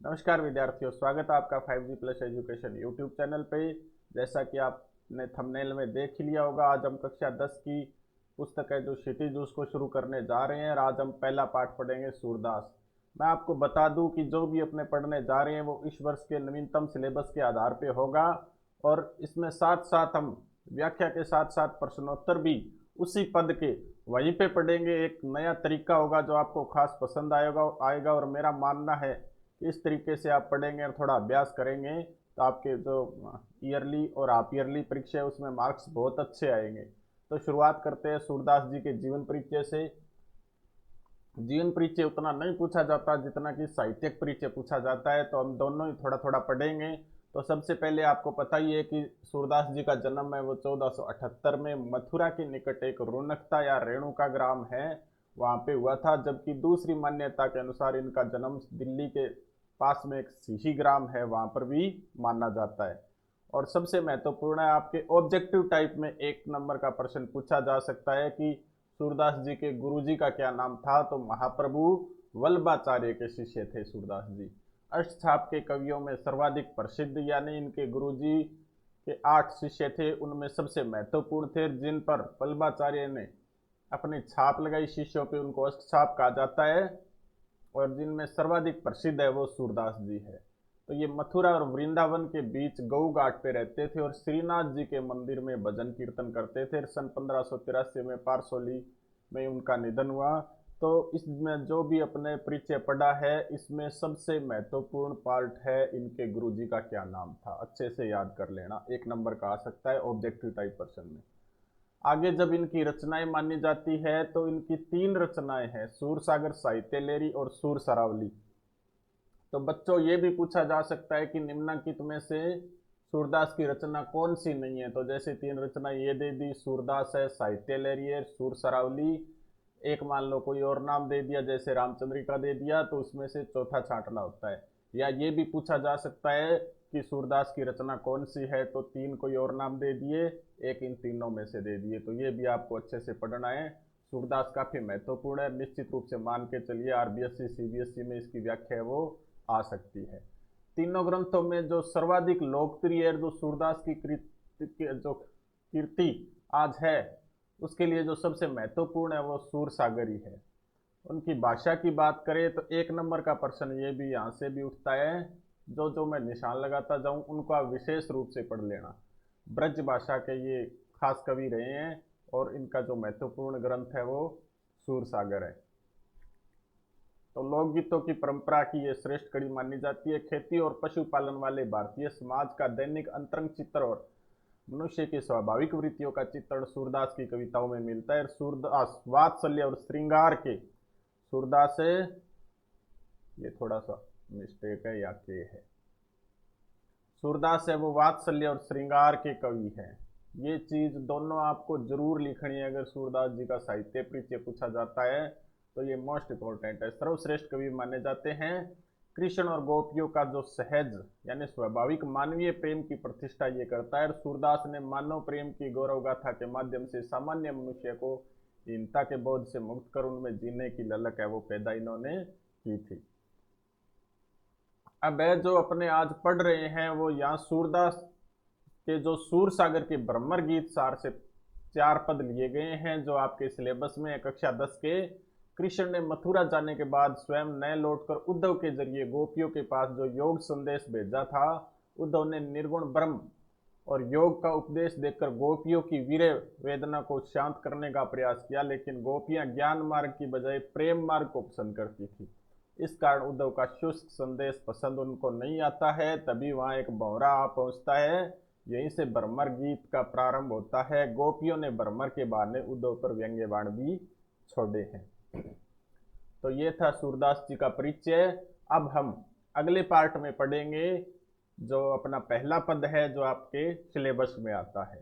नमस्कार विद्यार्थियों, स्वागत है आपका 5G plus education YouTube channel पे। जैसा कि आपने थंबनेल में देख ही लिया होगा, आज हम कक्षा 10 की पुस्तक है जो क्षितिज उसको शुरू करने जा रहे हैं और आज हम पहला पाठ पढ़ेंगे सूरदास। मैं आपको बता दूं कि जो भी अपने पढ़ने जा रहे हैं वो इस वर्ष के नवीनतम सिलेबस के आधार पे होगा और इसमें साथ साथ हम व्याख्या के साथ साथ प्रश्नोत्तर भी उसी पद के वहीं पे पढ़ेंगे। एक नया तरीका होगा जो आपको खास पसंद आएगा और मेरा मानना है इस तरीके से आप पढ़ेंगे और थोड़ा अभ्यास करेंगे तो आपके जो ईयरली और हाफ ईयरली परीक्षा है उसमें मार्क्स बहुत अच्छे आएंगे। तो शुरुआत करते हैं सूरदास जी के जीवन परिचय से। जीवन परिचय उतना नहीं पूछा जाता जितना कि साहित्यिक परिचय पूछा जाता है, तो हम दोनों ही थोड़ा थोड़ा पढ़ेंगे। तो सबसे पहले आपको पता ही है कि सूरदास जी का जन्म है वो 1478 में मथुरा के निकट एक रोनकता या रेणुका ग्राम है वहाँ पे हुआ था, जबकि दूसरी मान्यता के अनुसार इनका जन्म दिल्ली के पास में एक सीही ग्राम है वहाँ पर भी माना जाता है। और सबसे महत्वपूर्ण है, आपके ऑब्जेक्टिव टाइप में एक नंबर का प्रश्न पूछा जा सकता है कि सूरदास जी के गुरुजी का क्या नाम था, तो महाप्रभु वल्लभाचार्य के शिष्य थे सूरदास जी। अष्टछाप के कवियों में सर्वाधिक प्रसिद्ध यानी इनके गुरुजी के 8 शिष्य थे, उनमें सबसे महत्वपूर्ण थे जिन पर वल्लभाचार्य ने अपनी छाप लगाई शिष्यों पे, उनको अष्टछाप कहा जाता है और जिनमें सर्वाधिक प्रसिद्ध है वो सूरदास जी है। तो ये मथुरा और वृंदावन के बीच गऊ घाट पे रहते थे और श्रीनाथ जी के मंदिर में भजन कीर्तन करते थे। सन 1583 में पारसोली में उनका निधन हुआ। तो इसमें जो भी अपने परिचय पढ़ा है इसमें सबसे महत्वपूर्ण पार्ट है इनके गुरुजी का क्या नाम था, अच्छे से याद कर लेना, 1 नंबर का आ सकता है ऑब्जेक्टिव टाइप क्वेश्चन में। आगे जब इनकी रचनाएं मानी जाती है तो इनकी 3 रचनाएं हैं, सूरसागर, साहित्य लहरी और सूर सरावली। तो बच्चों ये भी पूछा जा सकता है कि निम्नलिखित में से सूरदास की रचना कौन सी नहीं है, तो जैसे 3 रचना ये दे दी, सूरदास है, साहित्य लहरी है, सूर सरावली। एक मान लो कोई और नाम दे दिया जैसे रामचंद्रिका दे दिया तो उसमें से चौथा छांटना होता है। या ये भी पूछा जा सकता है कि सूरदास की रचना कौन सी है, तो 3 कोई और नाम दे दिए, एक इन तीनों में से दे दिए। तो ये भी आपको अच्छे से पढ़ना है। सूरदास काफी महत्वपूर्ण है, निश्चित रूप से मान के चलिए आरबीएससी सीबीएसई में इसकी व्याख्या है वो आ सकती है। तीनों ग्रंथों में जो सर्वाधिक लोकप्रिय है, जो सूरदास की जो कीर्ति आज है उसके लिए जो सबसे महत्वपूर्ण है वो सूर सागर ही है। उनकी भाषा की बात करें तो 1 नंबर का प्रश्न ये भी यहाँ से भी उठता है, जो जो मैं निशान लगाता जाऊँ उनको आप विशेष रूप से पढ़ लेना। ब्रज भाषा के ये खास कवि रहे हैं और इनका जो महत्वपूर्ण ग्रंथ है वो सूर सागर है। तो लोकगीतों की परंपरा की ये श्रेष्ठ कड़ी मानी जाती है। खेती और पशुपालन वाले भारतीय समाज का दैनिक अंतरंग चित्र और मनुष्य की स्वाभाविक वृत्तियों का चित्रण सूरदास की कविताओं में मिलता है। सूरदास वात्सल्य और श्रृंगार के, सूरदास है, ये थोड़ा सा मिस्टेक है या के है, सूरदास है वो वात्सल्य और श्रृंगार के कवि हैं। ये चीज दोनों आपको जरूर लिखनी है। अगर सूरदास जी का साहित्य परिचय पूछा जाता है तो ये मोस्ट इंपॉर्टेंट है। सर्वश्रेष्ठ कवि माने जाते हैं। कृष्ण और गोपियों का जो सहज यानी स्वाभाविक मानवीय प्रेम की प्रतिष्ठा ये करता है। सूरदास ने मानव प्रेम की गौरव गाथा के माध्यम से सामान्य मनुष्य को हीनता के बोझ से मुक्त कर उनमें जीने की ललक है वो पैदा इन्होंने की थी। अब जो अपने आज पढ़ रहे हैं वो यहाँ सूरदास के जो सूर सागर के ब्रह्मर गीत सार से 4 पद लिए गए हैं जो आपके सिलेबस में कक्षा 10 के। कृष्ण ने मथुरा जाने के बाद स्वयं न लौटकर उद्धव के जरिए गोपियों के पास जो योग संदेश भेजा था, उद्धव ने निर्गुण ब्रह्म और योग का उपदेश देकर गोपियों की वीर वेदना को शांत करने का प्रयास किया, लेकिन गोपियां ज्ञान मार्ग की बजाय प्रेम मार्ग को पसंद करती थी। इस कारण उद्धव का शुष्क संदेश पसंद उनको नहीं आता है। तभी वहां एक भंवरा आ पहुंचता है, यहीं से ब्रह्मर गीत का प्रारंभ होता है। गोपियों ने ब्रह्मर के बहाने उद्धव पर व्यंग्य बाण भी छोड़े हैं। तो ये था सूरदास जी का परिचय। अब हम अगले पार्ट में पढ़ेंगे जो अपना पहला पद है जो आपके सिलेबस में आता है।